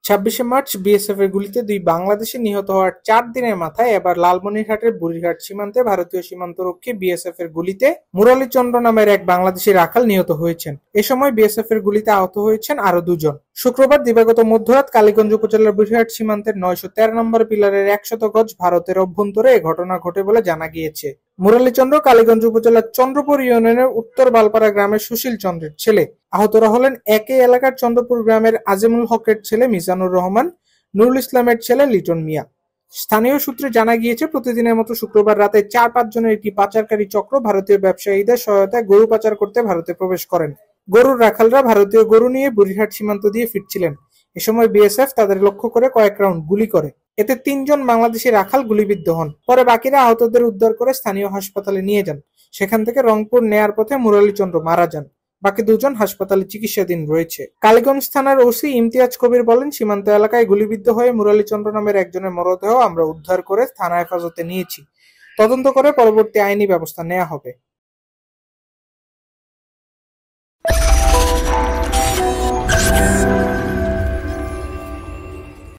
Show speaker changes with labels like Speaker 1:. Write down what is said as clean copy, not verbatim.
Speaker 1: ২৬শে March BSF এর গুলিতে দুই বাংলাদেশি নিহত হওয়ার ৪ দিনের মাথায় এবার লালমনিরহাটের বুড়িরহাট সীমান্তে ভারতীয় সীমান্তরক্ষী বিএসএফ এর গুলিতে মুরালী চন্দ্র নামের এক বাংলাদেশি রাখাল নিহত হয়েছেন। এ সময় বিএসএফ এর গুলিতে আহত হয়েছেন আরো দুজন। শুক্রবার দিবাগত মধ্যরাত কালীগঞ্জ উপজেলার বুড়িরহাট সীমান্তের ৯১৩ নম্বর পিলারের ১০০ গজ ভারতের অভ্যন্তরে এ ঘটনা ঘটে বলে জানা গিয়েছে। মুরালী চন্দ্র কালীগঞ্জ উপজেলার চন্দ্রপুর ইউনিয়নের উত্তর বালপাড়া গ্রামের সুশীল চন্দ্রের ছেলে। আহতরা হলেন একই এলাকার চন্দ্রপুর গ্রামের আজিমুল হকের ছেলে মিজানুর রহমান, নুরুল ইসলামের ছেলে লিটন মিয়া। স্থানীয় সূত্রে জানা গিয়েছে, প্রতিদিনের মতো শুক্রবার রাতে ৪-৫ জনের একটি পাচারকারী চক্র ভারতীয় ব্যবসায়ীদের সহায়তায় গরু পাচার করতে ভারতে প্রবেশ করেন। গরুর রাখালরা ভারতীয় গরু নিয়ে বুড়িরহাট সীমান্ত দিয়ে ফিরছিলেন। এ সময় বিএসএফ তাদের লক্ষ্য করে কয়েক রাউন্ড গুলি করে। এতে ৩ জন বাংলাদেশি রাখাল গুলিবিদ্ধ হন। পরে বাকিরা আহতদের উদ্ধার করে স্থানীয় হাসপাতালে নিয়ে যান। সেখান থেকে রংপুর নেয়ার পথে মুরালী চন্দ্র মারা যান। বাকি দুজন হাসপাতালে চিকিৎসাধীন রয়েছে। কালীগঞ্জ থানার ওসি ইমতিয়াজ কবির বলেন, সীমান্ত এলাকায় গুলিবিদ্ধ হয়ে মুরালী চন্দ্র নামের একজনের মরদেহ আমরা উদ্ধার করে থানা হেফাজতে নিয়েছি। তদন্ত করে পরবর্তী আইনি ব্যবস্থা নেওয়া হবে।